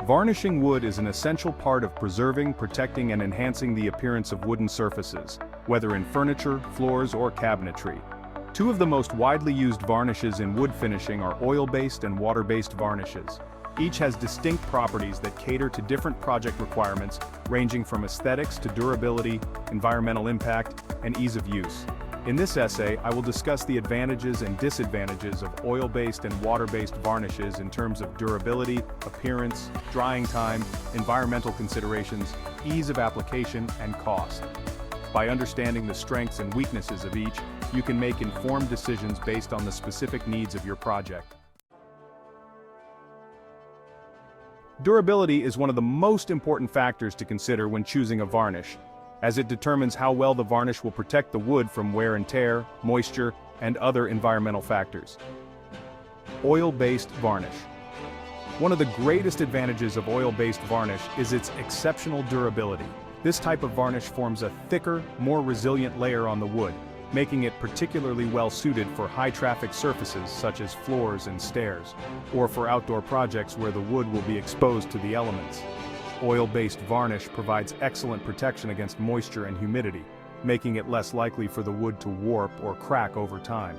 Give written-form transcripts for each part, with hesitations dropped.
Varnishing wood is an essential part of preserving, protecting, and enhancing the appearance of wooden surfaces, whether in furniture, floors, or cabinetry. Two of the most widely used varnishes in wood finishing are oil-based and water-based varnishes. Each has distinct properties that cater to different project requirements, ranging from aesthetics to durability, environmental impact, and ease of use. In this essay, I will discuss the advantages and disadvantages of oil-based and water-based varnishes in terms of durability, appearance, drying time, environmental considerations, ease of application, and cost. By understanding the strengths and weaknesses of each, you can make informed decisions based on the specific needs of your project. Durability is one of the most important factors to consider when choosing a varnish, as it determines how well the varnish will protect the wood from wear and tear, moisture, and other environmental factors. Oil-based varnish. One of the greatest advantages of oil-based varnish is its exceptional durability. This type of varnish forms a thicker, more resilient layer on the wood, making it particularly well suited for high-traffic surfaces such as floors and stairs, or for outdoor projects where the wood will be exposed to the elements. Oil-based varnish provides excellent protection against moisture and humidity, making it less likely for the wood to warp or crack over time.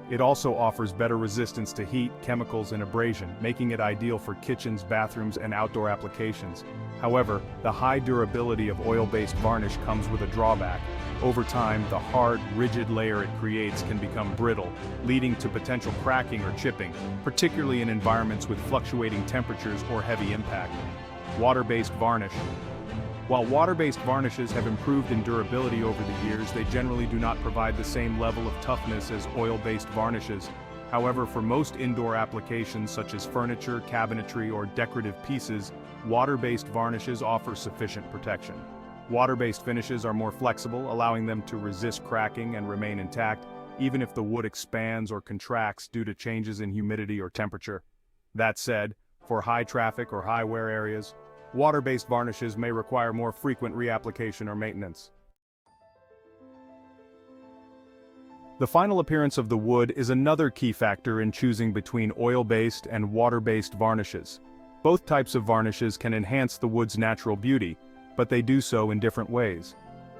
It also offers better resistance to heat, chemicals, and abrasion, making it ideal for kitchens, bathrooms, and outdoor applications. However, the high durability of oil-based varnish comes with a drawback. Over time, the hard, rigid layer it creates can become brittle, leading to potential cracking or chipping, particularly in environments with fluctuating temperatures or heavy impact. Water-based varnish. While water-based varnishes have improved in durability over the years, they generally do not provide the same level of toughness as oil-based varnishes. However, for most indoor applications such as furniture, cabinetry, or decorative pieces, water-based varnishes offer sufficient protection. Water-based finishes are more flexible, allowing them to resist cracking and remain intact, even if the wood expands or contracts due to changes in humidity or temperature. That said, for high traffic or high wear areas, water-based varnishes may require more frequent reapplication or maintenance. The final appearance of the wood is another key factor in choosing between oil-based and water-based varnishes. Both types of varnishes can enhance the wood's natural beauty, but they do so in different ways.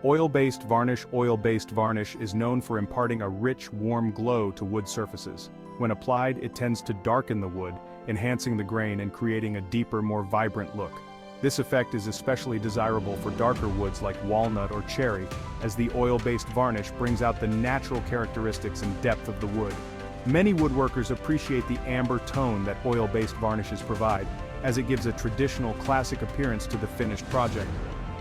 Oil-based varnish is known for imparting a rich, warm glow to wood surfaces. When applied, it tends to darken the wood, enhancing the grain and creating a deeper, more vibrant look. This effect is especially desirable for darker woods like walnut or cherry, as the oil-based varnish brings out the natural characteristics and depth of the wood. Many woodworkers appreciate the amber tone that oil-based varnishes provide, as it gives a traditional, classic appearance to the finished project.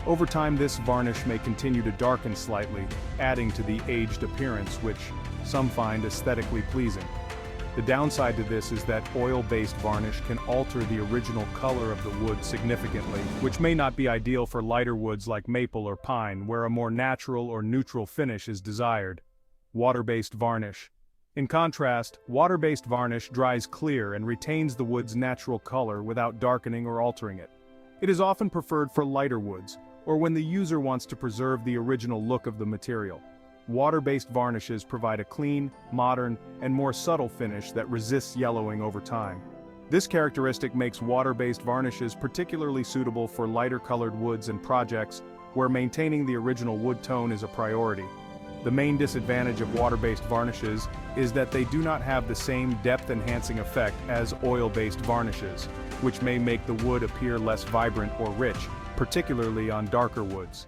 Over time, this varnish may continue to darken slightly, adding to the aged appearance, which some find aesthetically pleasing. The downside to this is that oil-based varnish can alter the original color of the wood significantly, which may not be ideal for lighter woods like maple or pine, where a more natural or neutral finish is desired. Water-based varnish. In contrast, water-based varnish dries clear and retains the wood's natural color without darkening or altering it. It is often preferred for lighter woods, or when the user wants to preserve the original look of the material. Water-based varnishes provide a clean, modern, and more subtle finish that resists yellowing over time. This characteristic makes water-based varnishes particularly suitable for lighter-colored woods and projects where maintaining the original wood tone is a priority. The main disadvantage of water-based varnishes is that they do not have the same depth-enhancing effect as oil-based varnishes, which may make the wood appear less vibrant or rich, particularly on darker woods.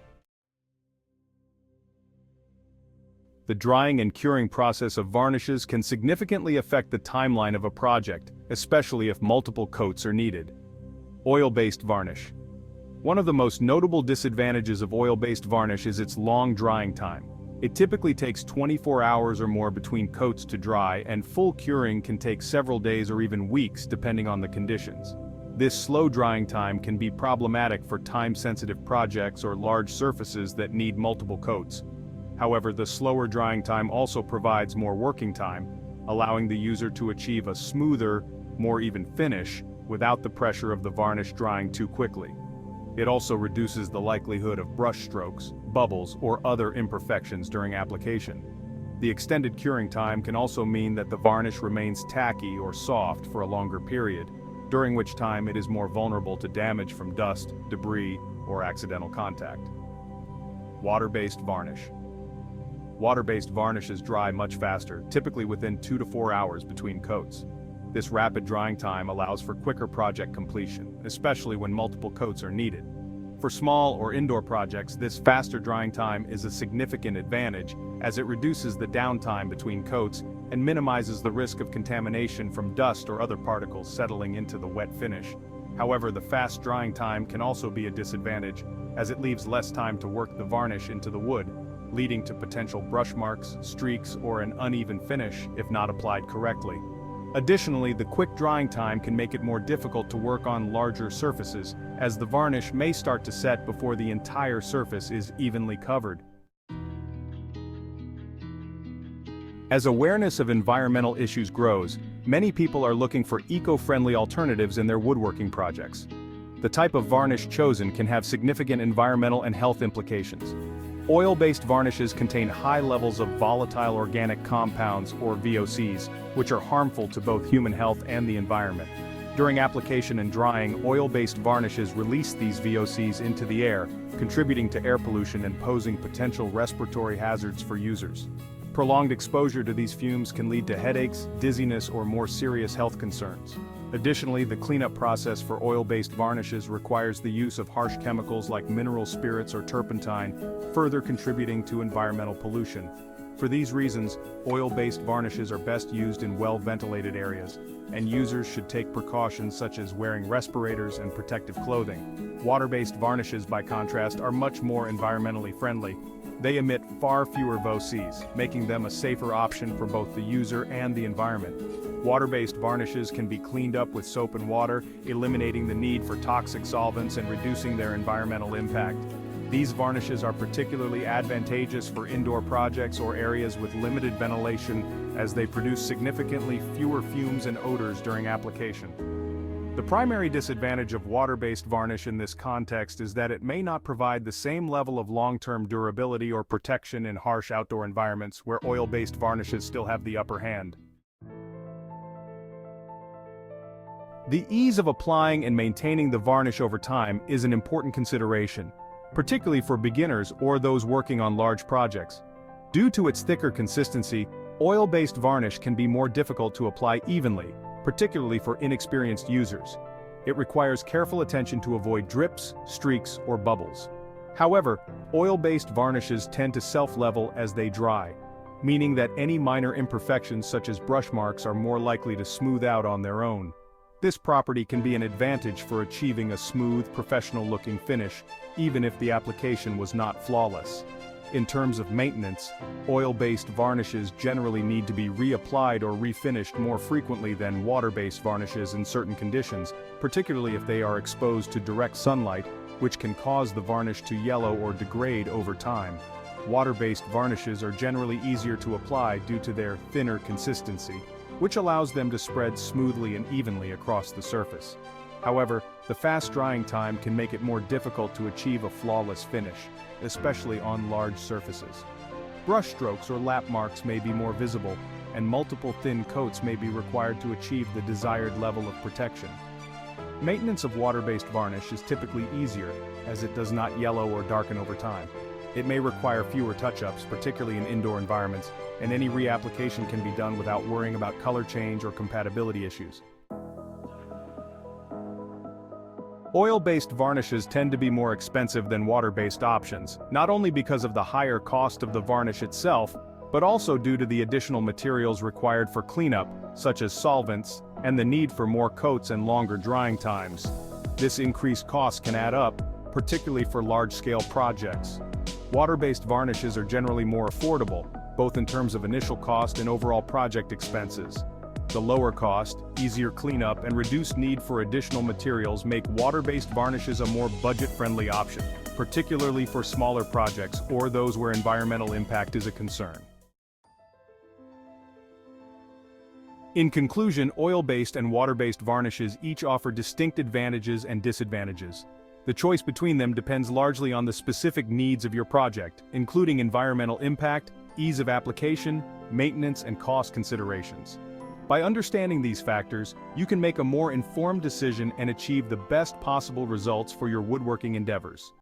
The drying and curing process of varnishes can significantly affect the timeline of a project, especially if multiple coats are needed. Oil-based varnish. One of the most notable disadvantages of oil-based varnish is its long drying time. It typically takes 24 hours or more between coats to dry, and full curing can take several days or even weeks depending on the conditions. This slow drying time can be problematic for time-sensitive projects or large surfaces that need multiple coats. However, the slower drying time also provides more working time, allowing the user to achieve a smoother, more even finish without the pressure of the varnish drying too quickly. It also reduces the likelihood of brush strokes, bubbles, or other imperfections during application. The extended curing time can also mean that the varnish remains tacky or soft for a longer period, during which time it is more vulnerable to damage from dust, debris, or accidental contact. Water-based varnish. Water-based varnishes dry much faster, typically within 2 to 4 hours between coats. This rapid drying time allows for quicker project completion, especially when multiple coats are needed. For small or indoor projects, this faster drying time is a significant advantage, as it reduces the downtime between coats and minimizes the risk of contamination from dust or other particles settling into the wet finish. However, the fast drying time can also be a disadvantage, as it leaves less time to work the varnish into the wood, leading to potential brush marks, streaks, or an uneven finish if not applied correctly. Additionally, the quick drying time can make it more difficult to work on larger surfaces, as the varnish may start to set before the entire surface is evenly covered. As awareness of environmental issues grows, many people are looking for eco-friendly alternatives in their woodworking projects. The type of varnish chosen can have significant environmental and health implications. Oil-based varnishes contain high levels of volatile organic compounds, or VOCs, which are harmful to both human health and the environment. During application and drying, oil-based varnishes release these VOCs into the air, contributing to air pollution and posing potential respiratory hazards for users. Prolonged exposure to these fumes can lead to headaches, dizziness, or more serious health concerns. Additionally, the cleanup process for oil-based varnishes requires the use of harsh chemicals like mineral spirits or turpentine, further contributing to environmental pollution. For these reasons, oil-based varnishes are best used in well-ventilated areas, and users should take precautions such as wearing respirators and protective clothing. Water-based varnishes, by contrast, are much more environmentally friendly. They emit far fewer VOCs, making them a safer option for both the user and the environment. Water-based varnishes can be cleaned up with soap and water, eliminating the need for toxic solvents and reducing their environmental impact. These varnishes are particularly advantageous for indoor projects or areas with limited ventilation, as they produce significantly fewer fumes and odors during application. The primary disadvantage of water-based varnish in this context is that it may not provide the same level of long-term durability or protection in harsh outdoor environments where oil-based varnishes still have the upper hand. The ease of applying and maintaining the varnish over time is an important consideration, particularly for beginners or those working on large projects. Due to its thicker consistency, oil-based varnish can be more difficult to apply evenly, particularly for inexperienced users. It requires careful attention to avoid drips, streaks, or bubbles. However, oil-based varnishes tend to self-level as they dry, meaning that any minor imperfections such as brush marks are more likely to smooth out on their own. This property can be an advantage for achieving a smooth, professional-looking finish, even if the application was not flawless. In terms of maintenance, oil-based varnishes generally need to be reapplied or refinished more frequently than water-based varnishes in certain conditions, particularly if they are exposed to direct sunlight, which can cause the varnish to yellow or degrade over time. Water-based varnishes are generally easier to apply due to their thinner consistency, which allows them to spread smoothly and evenly across the surface. However, the fast drying time can make it more difficult to achieve a flawless finish, especially on large surfaces. Brush strokes or lap marks may be more visible, and multiple thin coats may be required to achieve the desired level of protection. Maintenance of water-based varnish is typically easier, as it does not yellow or darken over time. It may require fewer touch-ups, particularly in indoor environments, and any reapplication can be done without worrying about color change or compatibility issues. Oil-based varnishes tend to be more expensive than water-based options, not only because of the higher cost of the varnish itself, but also due to the additional materials required for cleanup, such as solvents, and the need for more coats and longer drying times. This increased cost can add up, particularly for large-scale projects. Water-based varnishes are generally more affordable, both in terms of initial cost and overall project expenses. The lower cost, easier cleanup, and reduced need for additional materials make water-based varnishes a more budget-friendly option, particularly for smaller projects or those where environmental impact is a concern. In conclusion, oil-based and water-based varnishes each offer distinct advantages and disadvantages. The choice between them depends largely on the specific needs of your project, including environmental impact, ease of application, maintenance, and cost considerations. By understanding these factors, you can make a more informed decision and achieve the best possible results for your woodworking endeavors.